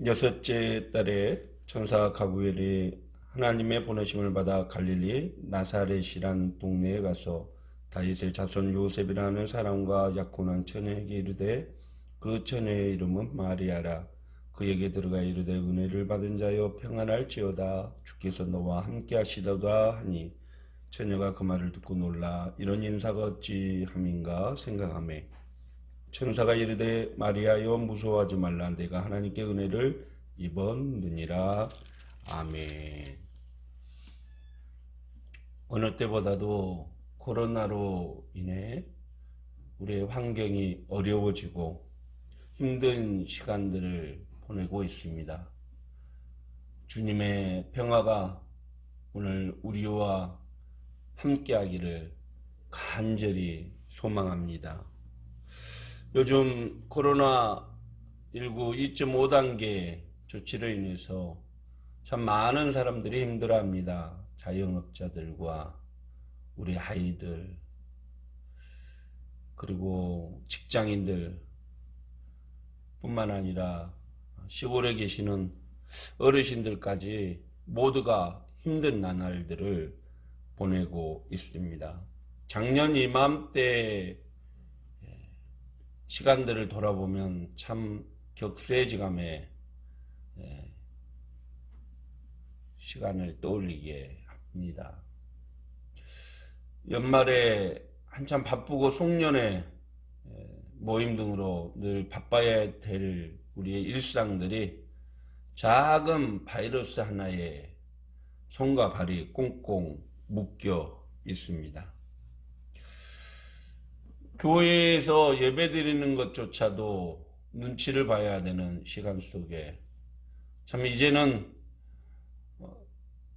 여섯째 달에 천사 가브리엘이 하나님의 보내심을 받아 갈릴리 나사렛이란 동네에 가서 다윗의 자손 요셉이라는 사람과 약혼한 처녀에게 이르되 그 처녀의 이름은 마리아라. 그에게 들어가 이르되 은혜를 받은 자여 평안할지어다. 주께서 너와 함께 하시다가 하니 처녀가 그 말을 듣고 놀라 이런 인사가 어찌 함인가 생각하매 천사가 이르되 마리아여 무서워하지 말라. 내가 하나님께 은혜를 입었느니라. 아멘. 어느 때보다도 코로나로 인해 우리의 환경이 어려워지고 힘든 시간들을 보내고 있습니다. 주님의 평화가 오늘 우리와 함께하기를 간절히 소망합니다. 요즘 코로나19 2.5단계 조치로 인해서 참 많은 사람들이 힘들어합니다. 자영업자들과 우리 아이들 그리고 직장인들 뿐만 아니라 시골에 계시는 어르신들까지 모두가 힘든 나날들을 보내고 있습니다. 작년 이맘때 시간들을 돌아보면 참 격세지감의 시간을 떠올리게 합니다. 연말에 한참 바쁘고 송년회 모임 등으로 늘 바빠야 될 우리의 일상들이 작은 바이러스 하나에 손과 발이 꽁꽁 묶여 있습니다. 교회에서 예배 드리는 것조차도 눈치를 봐야 되는 시간 속에 참 이제는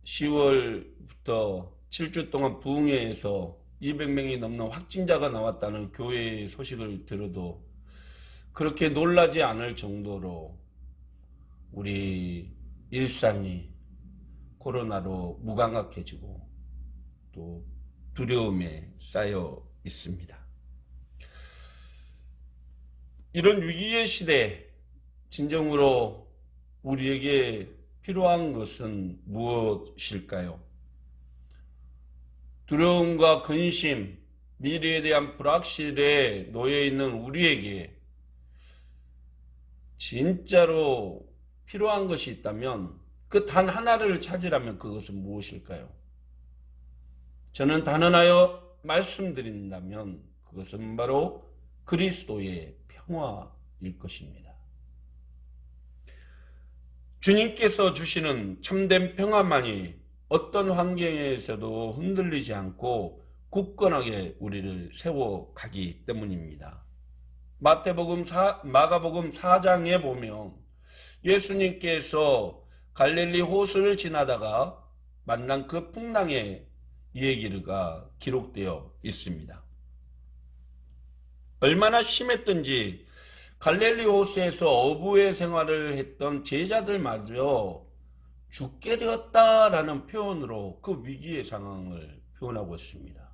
10월부터 7주 동안 부흥회에서 200명이 넘는 확진자가 나왔다는 교회의 소식을 들어도 그렇게 놀라지 않을 정도로 우리 일상이 코로나로 무감각해지고 또 두려움에 쌓여 있습니다. 이런 위기의 시대 진정으로 우리에게 필요한 것은 무엇일까요? 두려움과 근심, 미래에 대한 불확실에 놓여있는 우리에게 진짜로 필요한 것이 있다면 그 단 하나를 찾으라면 그것은 무엇일까요? 저는 단언하여 말씀드린다면 그것은 바로 그리스도의 평화일 것입니다. 주님께서 주시는 참된 평화만이 어떤 환경에서도 흔들리지 않고 굳건하게 우리를 세워가기 때문입니다. 마가복음 4장에 보면 예수님께서 갈릴리 호수를 지나다가 만난 그 풍랑의 이야기가 기록되어 있습니다. 얼마나 심했던지 갈릴리 호수에서 어부의 생활을 했던 제자들마저 죽게 되었다라는 표현으로 그 위기의 상황을 표현하고 있습니다.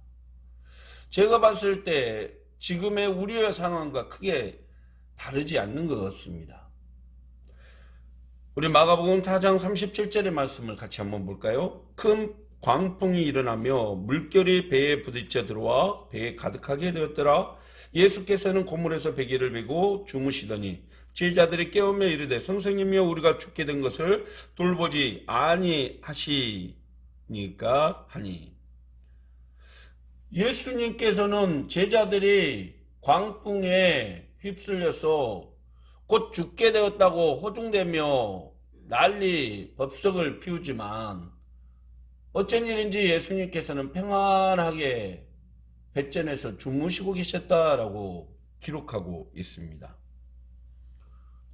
제가 봤을 때 지금의 우리의 상황과 크게 다르지 않는 것 같습니다. 우리 마가복음 4장 37절의 말씀을 같이 한번 볼까요? 큰 광풍이 일어나며 물결이 배에 부딪혀 들어와 배에 가득하게 되었더라. 예수께서는 고물에서 베개를 베고 주무시더니 제자들이 깨우며 이르되 선생님이여 우리가 죽게 된 것을 돌보지 아니하시니까 하니. 예수님께서는 제자들이 광풍에 휩쓸려서 곧 죽게 되었다고 호둥대며 난리 법석을 피우지만 어쩐 일인지 예수님께서는 평안하게 뱃전에서 주무시고 계셨다라고 기록하고 있습니다.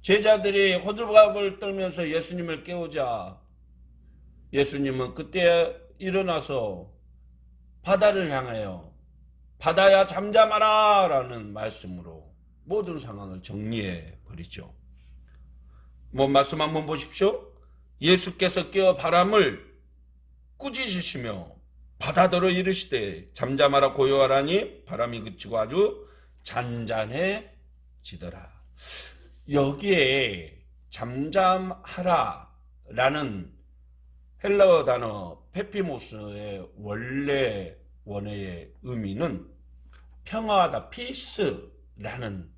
제자들이 호들갑을 떨면서 예수님을 깨우자 예수님은 그때 일어나서 바다를 향하여 바다야 잠잠하라 라는 말씀으로 모든 상황을 정리해 버리죠. 말씀 한번 보십시오. 예수께서 깨어 바람을 꾸짖으시며 바다더러 이르시되 잠잠하라 고요하라니 바람이 그치고 아주 잔잔해지더라. 여기에 잠잠하라 라는 헬라어 단어 페피모스의 원래 원어의 의미는 평화하다, 피스라는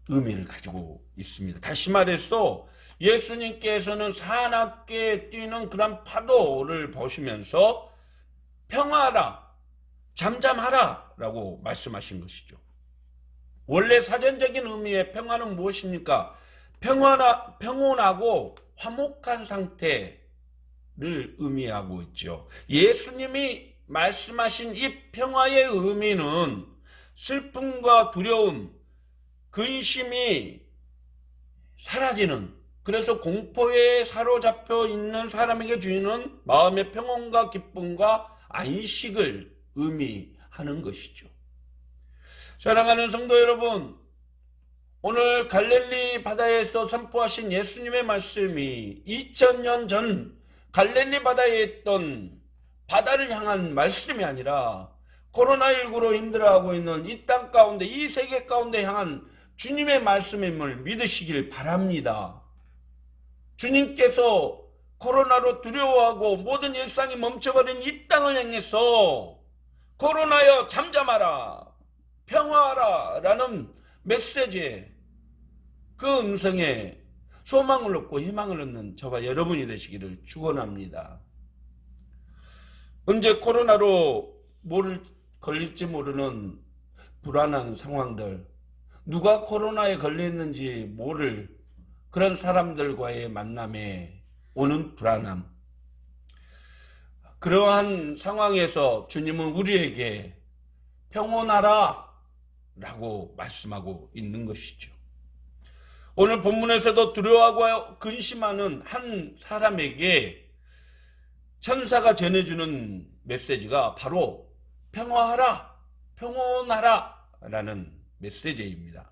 의미를 가지고 있습니다. 다시 말해서 예수님께서는 사납게 뛰는 그런 파도를 보시면서 평화하라, 잠잠하라 라고 말씀하신 것이죠. 원래 사전적인 의미의 평화는 무엇입니까? 평온하고 화목한 상태를 의미하고 있죠. 예수님이 말씀하신 이 평화의 의미는 슬픔과 두려움, 근심이 사라지는, 그래서 공포에 사로잡혀 있는 사람에게 주는 마음의 평온과 기쁨과 안식을 의미하는 것이죠. 사랑하는 성도 여러분, 오늘 갈릴리 바다에서 선포하신 예수님의 말씀이 2000년 전 갈릴리 바다에 있던 바다를 향한 말씀이 아니라 코로나19로 힘들어하고 있는 이 땅 가운데, 이 세계 가운데 향한 주님의 말씀임을 믿으시길 바랍니다. 주님께서 코로나로 두려워하고 모든 일상이 멈춰버린 이 땅을 향해서 코로나여 잠잠하라, 평화하라 라는 메시지에, 그 음성에 소망을 얻고 희망을 얻는 저와 여러분이 되시기를 축원합니다. 언제 코로나로 걸릴지 모르는 불안한 상황들, 누가 코로나에 걸렸는지 모를 그런 사람들과의 만남에 오는 불안함, 그러한 상황에서 주님은 우리에게 평온하라 라고 말씀하고 있는 것이죠. 오늘 본문에서도 두려워하고 근심하는 한 사람에게 천사가 전해주는 메시지가 바로 평화하라, 평온하라 라는 메시지입니다.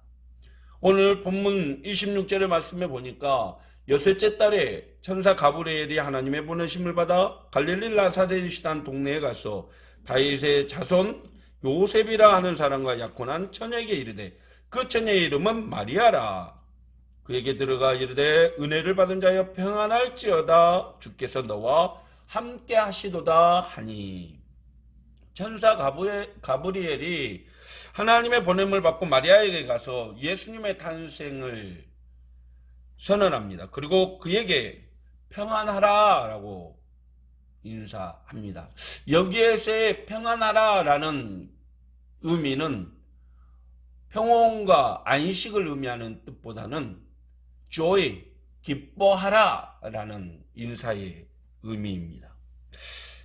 오늘 본문 26절의 말씀에 보니까 여섯째 달에 천사 가브리엘이 하나님의 보내심을 받아 갈릴리 나사렛이라는 동네에 가서 다윗의 자손 요셉이라 하는 사람과 약혼한 처녀에게 이르되 그 처녀의 이름은 마리아라. 그에게 들어가 이르되 은혜를 받은 자여 평안할지어다, 주께서 너와 함께 하시도다 하니. 천사 가브리엘이 하나님의 보냄을 받고 마리아에게 가서 예수님의 탄생을 선언합니다. 그리고 그에게 평안하라 라고 인사합니다. 여기에서의 평안하라 라는 의미는 평온과 안식을 의미하는 뜻보다는 joy, 기뻐하라 라는 인사의 의미입니다.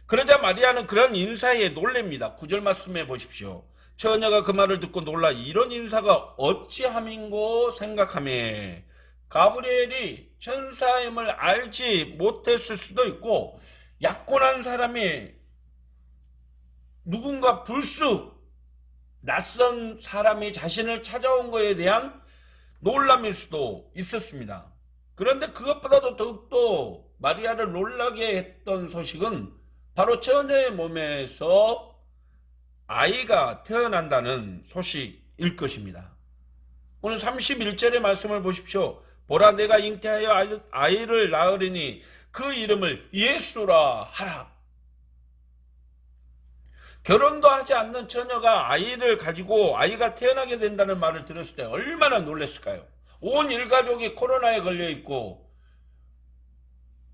그러자 마리아는 그런 인사에 놀랍니다. 9절 말씀해 보십시오. 처녀가 그 말을 듣고 놀라 이런 인사가 어찌함인고 생각하며, 가브리엘이 천사임을 알지 못했을 수도 있고 약혼한 사람이 누군가 불쑥 낯선 사람이 자신을 찾아온 것에 대한 놀람일 수도 있었습니다. 그런데 그것보다도 더욱더 마리아를 놀라게 했던 소식은 바로 처녀의 몸에서 아이가 태어난다는 소식일 것입니다. 오늘 31절의 말씀을 보십시오. 보라, 내가 잉태하여 아이를 낳으리니 그 이름을 예수라 하라. 결혼도 하지 않는 처녀가 아이를 가지고 아이가 태어나게 된다는 말을 들었을 때 얼마나 놀랐을까요? 온 일가족이 코로나에 걸려 있고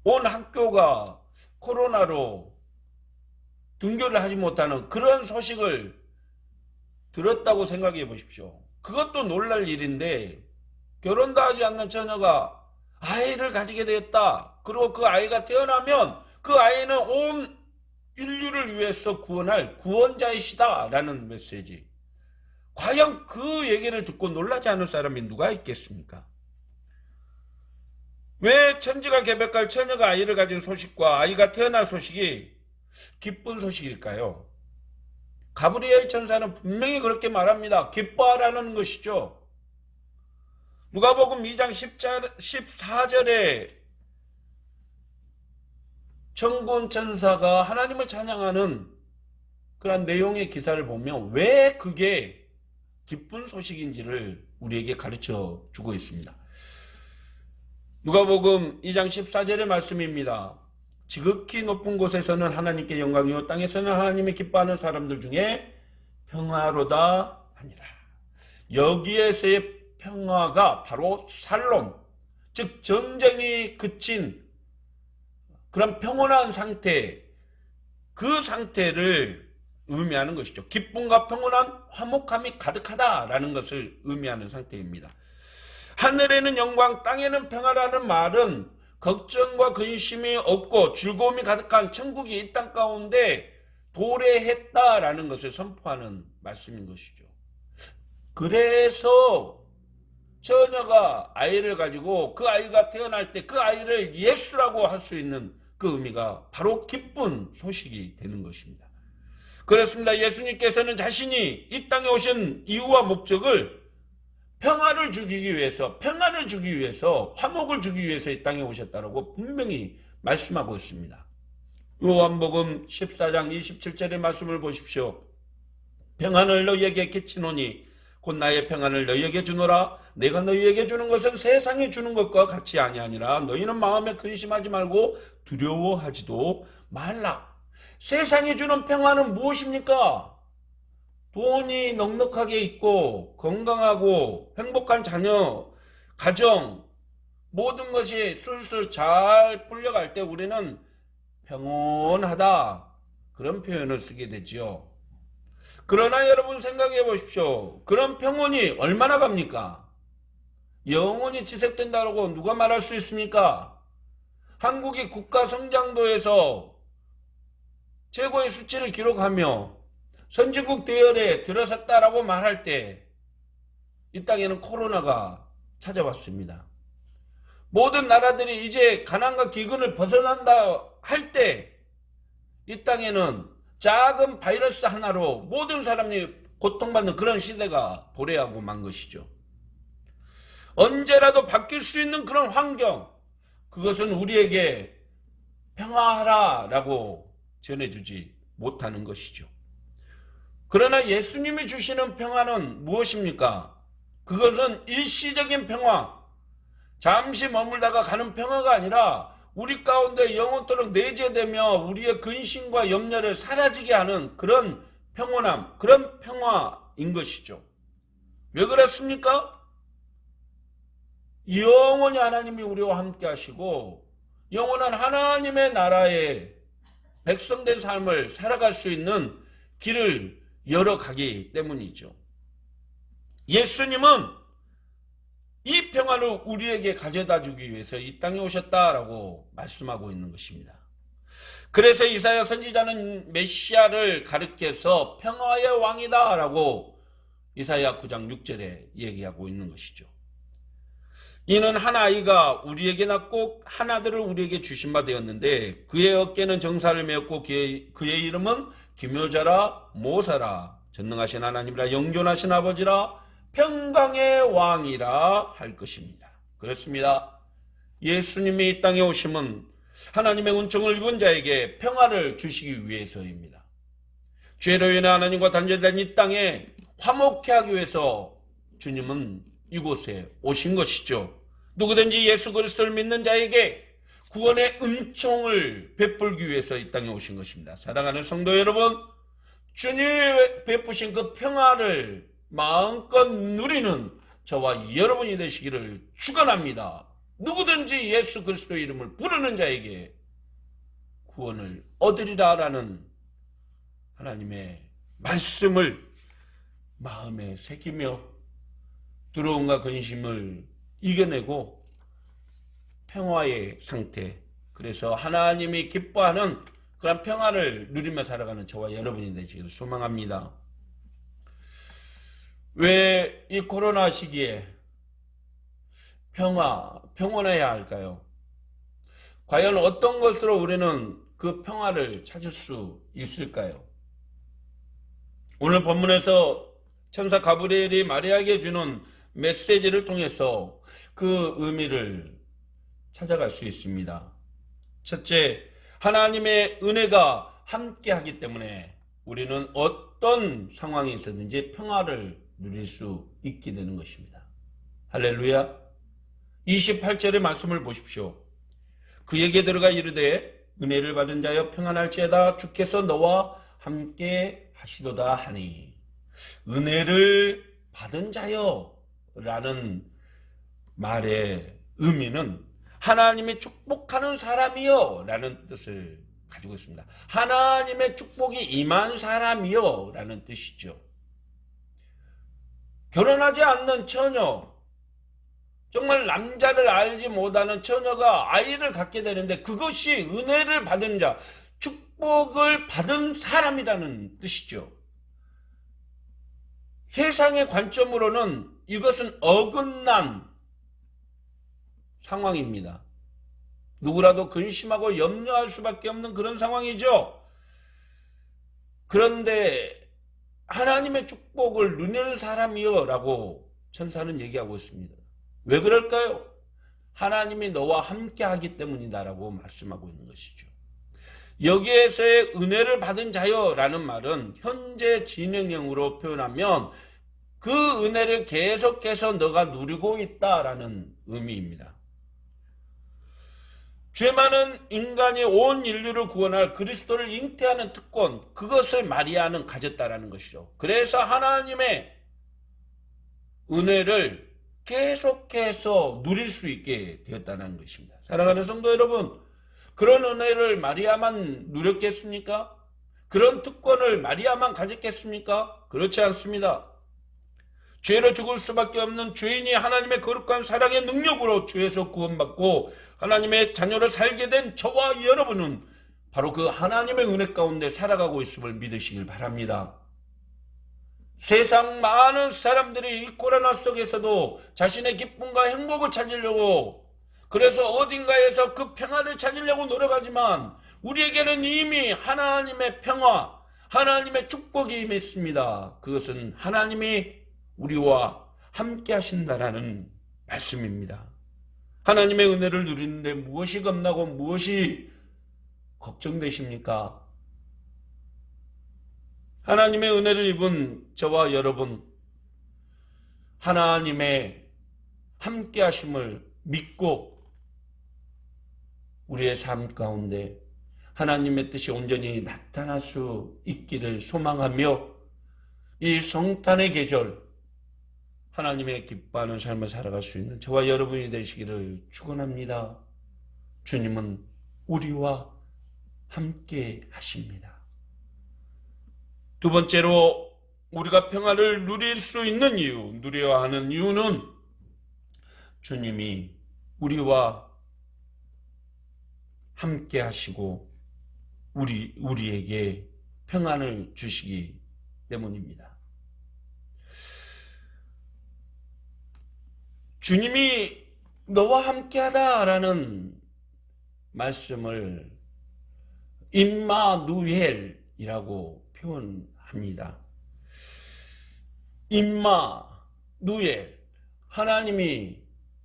온 학교가 코로나로 등교를 하지 못하는 그런 소식을 들었다고 생각해 보십시오. 그것도 놀랄 일인데 결혼도 하지 않는 처녀가 아이를 가지게 되었다. 그리고 그 아이가 태어나면 그 아이는 온 인류를 위해서 구원할 구원자이시다 라는 메시지. 과연 그 얘기를 듣고 놀라지 않을 사람이 누가 있겠습니까? 왜 천지가 개벽할 처녀가 아이를 가진 소식과 아이가 태어날 소식이 기쁜 소식일까요? 가브리엘 천사는 분명히 그렇게 말합니다. 기뻐하라는 것이죠. 누가복음 2장 14절에 천군 천사가 하나님을 찬양하는 그런 내용의 기사를 보면 왜 그게 기쁜 소식인지를 우리에게 가르쳐 주고 있습니다. 누가복음 2장 14절의 말씀입니다. 지극히 높은 곳에서는 하나님께 영광이요 땅에서는 하나님이 기뻐하는 사람들 중에 평화로다 하니라. 여기에서의 평화가 바로 샬롬, 즉 전쟁이 그친 그런 평온한 상태, 그 상태를 의미하는 것이죠. 기쁨과 평온한 화목함이 가득하다라는 것을 의미하는 상태입니다. 하늘에는 영광, 땅에는 평화라는 말은 걱정과 근심이 없고 즐거움이 가득한 천국이 이 땅 가운데 도래했다라는 것을 선포하는 말씀인 것이죠. 그래서 처녀가 아이를 가지고 그 아이가 태어날 때 그 아이를 예수라고 할 수 있는 그 의미가 바로 기쁜 소식이 되는 것입니다. 그렇습니다. 예수님께서는 자신이 이 땅에 오신 이유와 목적을 평화를 주기 위해서, 평안을 주기 위해서, 화목을 주기 위해서 이 땅에 오셨다라고 분명히 말씀하고 있습니다. 요한복음 14장 27절의 말씀을 보십시오. 평안을 너희에게 끼치노니 곧 나의 평안을 너희에게 주노라. 내가 너희에게 주는 것은 세상이 주는 것과 같이 아니하니라. 너희는 마음에 근심하지 말고 두려워하지도 말라. 세상이 주는 평안은 무엇입니까? 돈이 넉넉하게 있고 건강하고 행복한 자녀, 가정, 모든 것이 술술 잘 풀려갈 때 우리는 평온하다, 그런 표현을 쓰게 되지요. 그러나 여러분 생각해 보십시오. 그런 평온이 얼마나 갑니까? 영원히 지속된다고 누가 말할 수 있습니까? 한국이 국가 성장도에서 최고의 수치를 기록하며 선진국 대열에 들어섰다라고 말할 때 이 땅에는 코로나가 찾아왔습니다. 모든 나라들이 이제 가난과 기근을 벗어난다 할 때 이 땅에는 작은 바이러스 하나로 모든 사람이 고통받는 그런 시대가 도래하고 만 것이죠. 언제라도 바뀔 수 있는 그런 환경, 그것은 우리에게 평화하라라고 전해주지 못하는 것이죠. 그러나 예수님이 주시는 평화는 무엇입니까? 그것은 일시적인 평화, 잠시 머물다가 가는 평화가 아니라 우리 가운데 영원토록 내재되며 우리의 근심과 염려를 사라지게 하는 그런 평온함, 그런 평화인 것이죠. 왜 그렇습니까? 영원히 하나님이 우리와 함께 하시고 영원한 하나님의 나라의 백성된 삶을 살아갈 수 있는 길을 열어가기 때문이죠. 예수님은 이 평화를 우리에게 가져다 주기 위해서 이 땅에 오셨다라고 말씀하고 있는 것입니다. 그래서 이사야 선지자는 메시아를 가리켜서 평화의 왕이다라고 이사야 9장 6절에 얘기하고 있는 것이죠. 이는 한 아이가 우리에게 낳고 한 아들을 우리에게 주신 바 되었는데 그의 어깨는 정사를 메었고 그의 이름은 기묘자라 모사라 전능하신 하나님이라 영존하신 아버지라 평강의 왕이라 할 것입니다. 그렇습니다. 예수님이 이 땅에 오심은 하나님의 은총을 입은 자에게 평화를 주시기 위해서입니다. 죄로 인해 하나님과 단절된 이 땅에 화목케 하기 위해서 주님은 이곳에 오신 것이죠. 누구든지 예수 그리스도를 믿는 자에게 구원의 은총을 베풀기 위해서 이 땅에 오신 것입니다. 사랑하는 성도 여러분, 주님이 베푸신 그 평화를 마음껏 누리는 저와 여러분이 되시기를 축원합니다. 누구든지 예수 그리스도의 이름을 부르는 자에게 구원을 얻으리라라는 하나님의 말씀을 마음에 새기며 두려움과 근심을 이겨내고 평화의 상태, 그래서 하나님이 기뻐하는 그런 평화를 누리며 살아가는 저와 여러분이 되시기를 소망합니다. 왜 이 코로나 시기에 평온해야 할까요? 과연 어떤 것으로 우리는 그 평화를 찾을 수 있을까요? 오늘 본문에서 천사 가브리엘이 마리아에게 주는 메시지를 통해서 그 의미를 찾아갈 수 있습니다. 첫째, 하나님의 은혜가 함께하기 때문에 우리는 어떤 상황에 있었든지 평화를 누릴 수 있게 되는 것입니다. 할렐루야. 28절의 말씀을 보십시오. 그에게 들어가 이르되 은혜를 받은 자여 평안할지어다 주께서 너와 함께 하시도다 하니, 은혜를 받은 자여 라는 말의 의미는 하나님의 축복하는 사람이여 라는 뜻을 가지고 있습니다. 하나님의 축복이 임한 사람이여 라는 뜻이죠. 결혼하지 않는 처녀, 정말 남자를 알지 못하는 처녀가 아이를 갖게 되는데 그것이 은혜를 받은 자, 축복을 받은 사람이라는 뜻이죠. 세상의 관점으로는 이것은 어긋난 상황입니다. 누구라도 근심하고 염려할 수밖에 없는 그런 상황이죠. 그런데 하나님의 축복을 누리는 사람이여 라고 천사는 얘기하고 있습니다. 왜 그럴까요? 하나님이 너와 함께 하기 때문이다 라고 말씀하고 있는 것이죠. 여기에서의 은혜를 받은 자여 라는 말은 현재 진행형으로 표현하면 그 은혜를 계속해서 너가 누리고 있다라는 의미입니다. 죄 많은 인간이 온 인류를 구원할 그리스도를 잉태하는 특권, 그것을 마리아는 가졌다라는 것이죠. 그래서 하나님의 은혜를 계속해서 누릴 수 있게 되었다는 것입니다. 사랑하는 성도 여러분, 그런 은혜를 마리아만 누렸겠습니까? 그런 특권을 마리아만 가졌겠습니까? 그렇지 않습니다. 죄로 죽을 수밖에 없는 죄인이 하나님의 거룩한 사랑의 능력으로 죄에서 구원받고 하나님의 자녀로 살게 된 저와 여러분은 바로 그 하나님의 은혜 가운데 살아가고 있음을 믿으시길 바랍니다. 세상 많은 사람들이 이 코로나 속에서도 자신의 기쁨과 행복을 찾으려고, 그래서 어딘가에서 그 평화를 찾으려고 노력하지만 우리에게는 이미 하나님의 평화, 하나님의 축복이 임했습니다. 그것은 하나님이 우리와 함께 하신다라는 말씀입니다. 하나님의 은혜를 누리는데 무엇이 겁나고 무엇이 걱정되십니까? 하나님의 은혜를 입은 저와 여러분, 하나님의 함께 하심을 믿고 우리의 삶 가운데 하나님의 뜻이 온전히 나타날 수 있기를 소망하며 이 성탄의 계절 하나님의 기뻐하는 삶을 살아갈 수 있는 저와 여러분이 되시기를 축원합니다. 주님은 우리와 함께 하십니다. 두 번째로 우리가 평화를 누릴 수 있는 이유, 누려야 하는 이유는 주님이 우리와 함께 하시고 우리에게 평안을 주시기 때문입니다. 주님이 너와 함께하다라는 말씀을 임마누엘이라고 표현합니다. 임마누엘, 하나님이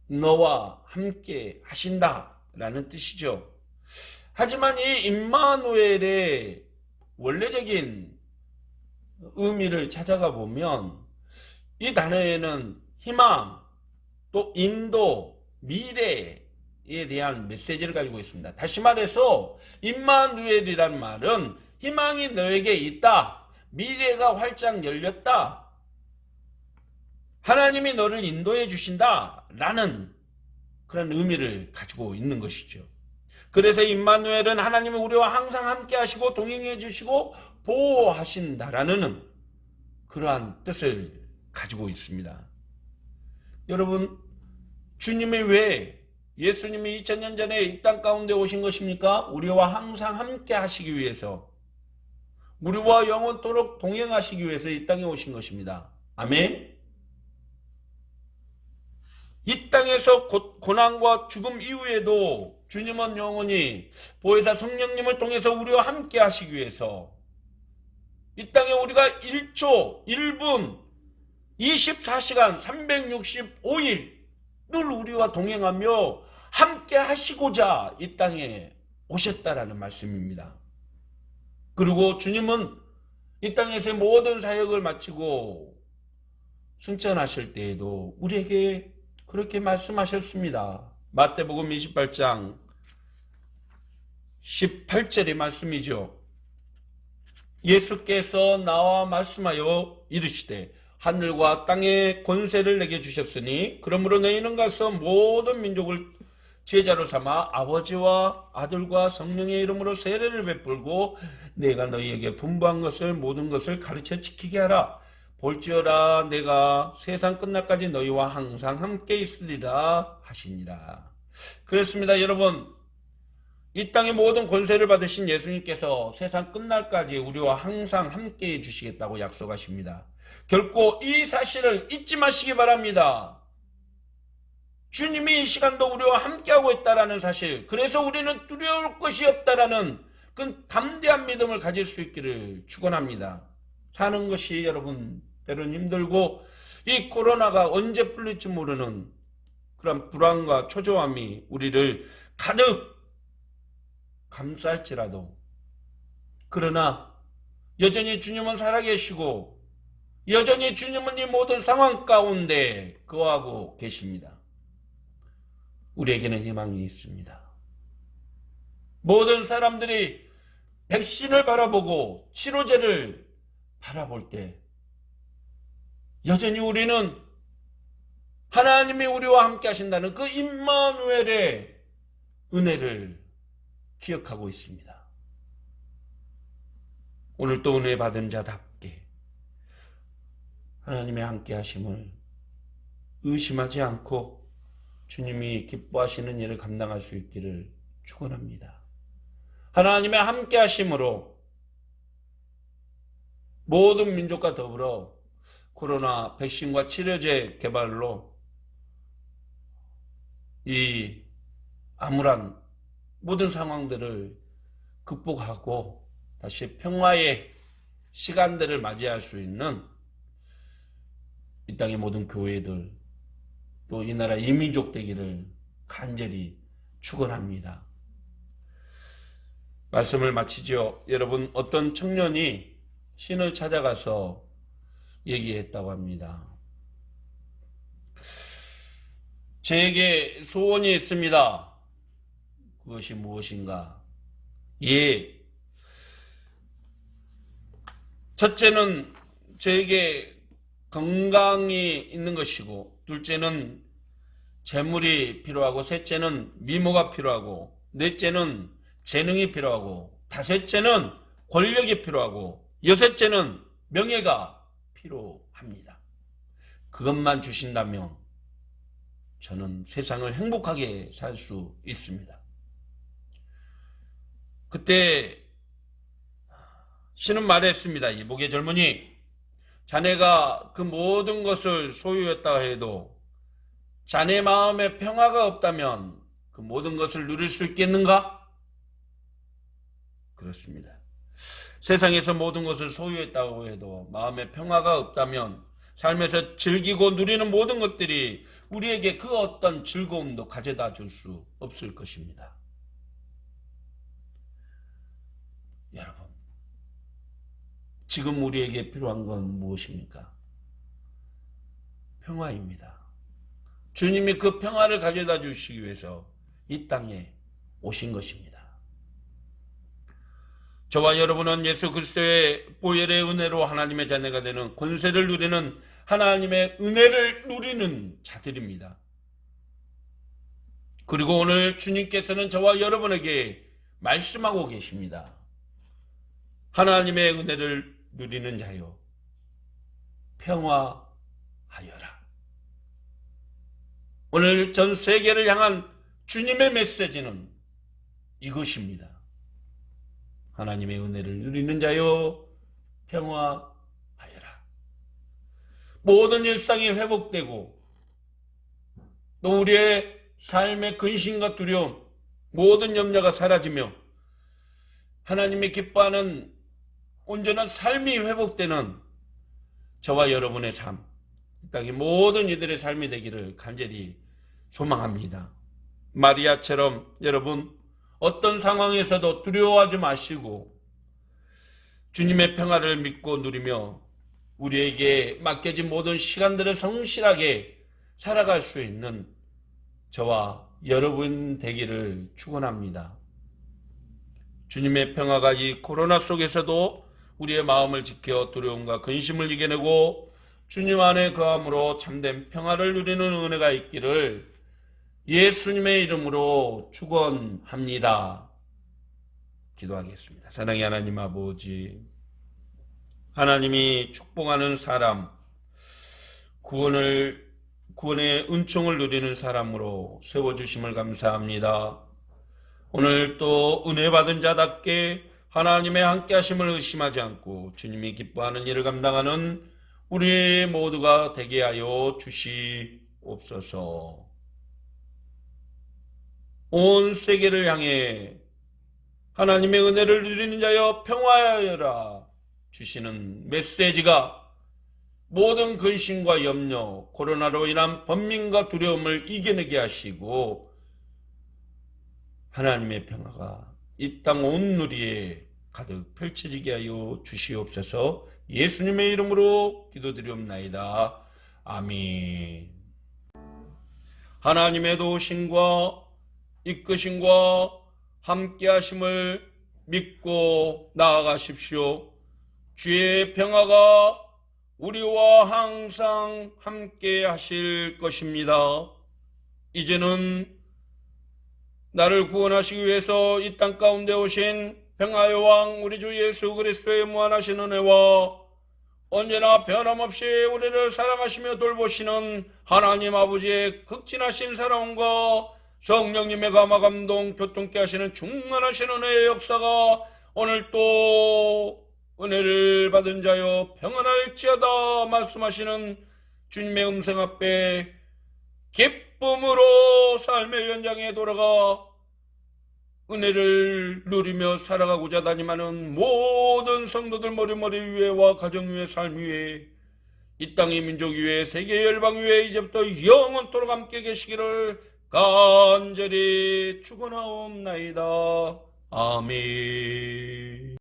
너와 함께 하신다라는 뜻이죠. 하지만 이 임마누엘의 원래적인 의미를 찾아가 보면 이 단어에는 희망, 또 인도, 미래에 대한 메시지를 가지고 있습니다. 다시 말해서 임마누엘이라는 말은 희망이 너에게 있다, 미래가 활짝 열렸다, 하나님이 너를 인도해 주신다 라는 그런 의미를 가지고 있는 것이죠. 그래서 임마누엘은 하나님이 우리와 항상 함께 하시고 동행해 주시고 보호하신다라는 그러한 뜻을 가지고 있습니다. 여러분, 주님이 왜 예수님이 2000년 전에 이 땅 가운데 오신 것입니까? 우리와 항상 함께 하시기 위해서, 우리와 영원토록 동행하시기 위해서 이 땅에 오신 것입니다. 아멘. 이 땅에서 고난과 죽음 이후에도 주님은 영원히 보혜사 성령님을 통해서 우리와 함께 하시기 위해서 이 땅에 우리가 1초, 1분, 24시간, 365일 늘 우리와 동행하며 함께 하시고자 이 땅에 오셨다라는 말씀입니다. 그리고 주님은 이 땅에서의 모든 사역을 마치고 승천하실 때에도 우리에게 그렇게 말씀하셨습니다. 마태복음 28장 18절의 말씀이죠. 예수께서 나와 말씀하여 이르시되 하늘과 땅의 권세를 내게 주셨으니 그러므로 너희는 가서 모든 민족을 제자로 삼아 아버지와 아들과 성령의 이름으로 세례를 베풀고 내가 너희에게 분부한 것을 모든 것을 가르쳐 지키게 하라. 볼지어다 내가 세상 끝날까지 너희와 항상 함께 있으리라 하시니라. 그렇습니다. 여러분, 이 땅의 모든 권세를 받으신 예수님께서 세상 끝날까지 우리와 항상 함께 해주시겠다고 약속하십니다. 결코 이 사실을 잊지 마시기 바랍니다. 주님이 이 시간도 우리와 함께하고 있다는 사실, 그래서 우리는 두려울 것이 없다라는 그 담대한 믿음을 가질 수 있기를 축원합니다. 사는 것이 여러분 때로는 힘들고 이 코로나가 언제 풀릴지 모르는 그런 불안과 초조함이 우리를 가득 감쌀지라도, 그러나 여전히 주님은 살아계시고 여전히 주님은 이 모든 상황 가운데 거하고 계십니다. 우리에게는 희망이 있습니다. 모든 사람들이 백신을 바라보고 치료제를 바라볼 때 여전히 우리는 하나님이 우리와 함께 하신다는 그 임마누엘의 은혜를 기억하고 있습니다. 오늘 또 은혜 받은 자답게 하나님의 함께 하심을 의심하지 않고 주님이 기뻐하시는 일을 감당할 수 있기를 축원합니다. 하나님의 함께 하심으로 모든 민족과 더불어 코로나 백신과 치료제 개발로 이 암울한 모든 상황들을 극복하고 다시 평화의 시간들을 맞이할 수 있는 이 땅의 모든 교회들, 또 이 나라 이민족 되기를 간절히 축원합니다. 말씀을 마치죠. 여러분, 어떤 청년이 신을 찾아가서 얘기했다고 합니다. 저에게 소원이 있습니다. 그것이 무엇인가? 예. 첫째는 저에게 건강이 있는 것이고, 둘째는 재물이 필요하고, 셋째는 미모가 필요하고, 넷째는 재능이 필요하고, 다섯째는 권력이 필요하고, 여섯째는 명예가 필요합니다. 그것만 주신다면 저는 세상을 행복하게 살 수 있습니다. 그때 신은 말했습니다. 이복의 젊은이, 자네가 그 모든 것을 소유했다 해도 자네 마음에 평화가 없다면 그 모든 것을 누릴 수 있겠는가? 그렇습니다. 세상에서 모든 것을 소유했다고 해도 마음에 평화가 없다면 삶에서 즐기고 누리는 모든 것들이 우리에게 그 어떤 즐거움도 가져다 줄 수 없을 것입니다. 여러분, 지금 우리에게 필요한 건 무엇입니까? 평화입니다. 주님이 그 평화를 가져다 주시기 위해서 이 땅에 오신 것입니다. 저와 여러분은 예수 그리스도의 보혈의 은혜로 하나님의 자녀가 되는 권세를 누리는 하나님의 은혜를 누리는 자들입니다. 그리고 오늘 주님께서는 저와 여러분에게 말씀하고 계십니다. 하나님의 은혜를 누리는 자요, 평화하여라. 오늘 전 세계를 향한 주님의 메시지는 이것입니다. 하나님의 은혜를 누리는 자요, 평화하여라. 모든 일상이 회복되고 또 우리의 삶의 근심과 두려움, 모든 염려가 사라지며 하나님이 기뻐하는 온전한 삶이 회복되는 저와 여러분의 삶, 이 땅의 모든 이들의 삶이 되기를 간절히 소망합니다. 마리아처럼 여러분, 어떤 상황에서도 두려워하지 마시고 주님의 평화를 믿고 누리며 우리에게 맡겨진 모든 시간들을 성실하게 살아갈 수 있는 저와 여러분 되기를 축원합니다. 주님의 평화가 이 코로나 속에서도 우리의 마음을 지켜 두려움과 근심을 이겨내고 주님 안에 거함으로 참된 평화를 누리는 은혜가 있기를 예수님의 이름으로 축원합니다. 기도하겠습니다. 사랑의 하나님 아버지, 하나님이 축복하는 사람, 구원의 은총을 누리는 사람으로 세워주심을 감사합니다. 오늘 또 은혜 받은 자답게 하나님의 함께하심을 의심하지 않고 주님이 기뻐하는 일을 감당하는 우리 모두가 되게 하여 주시옵소서. 온 세계를 향해 하나님의 은혜를 누리는 자여 평화하여라 주시는 메시지가 모든 근심과 염려, 코로나로 인한 번민과 두려움을 이겨내게 하시고 하나님의 평화가 이 땅 온 누리에 가득 펼쳐지게 하여 주시옵소서. 예수님의 이름으로 기도드리옵나이다. 아멘. 하나님의 도우심과 이끄심과 함께하심을 믿고 나아가십시오. 주의 평화가 우리와 항상 함께 하실 것입니다. 이제는 나를 구원하시기 위해서 이 땅 가운데 오신 평화의 왕 우리 주 예수 그리스도의 무한하신 은혜와 언제나 변함없이 우리를 사랑하시며 돌보시는 하나님 아버지의 극진하신 사랑과 성령님의 감화 감동 교통케 하시는 충만하신 은혜의 역사가 오늘 또 은혜를 받은 자여 평안할지어다 말씀하시는 주님의 음성 앞에 기쁨으로 삶의 연장에 돌아가 은혜를 누리며 살아가고자 다짐하는 모든 성도들 머리 위에와 가정 위에 삶 위에 이 땅의 민족 위에 세계 열방 위에 이제부터 영원토록 함께 계시기를 간절히 축원하옵나이다. 아멘.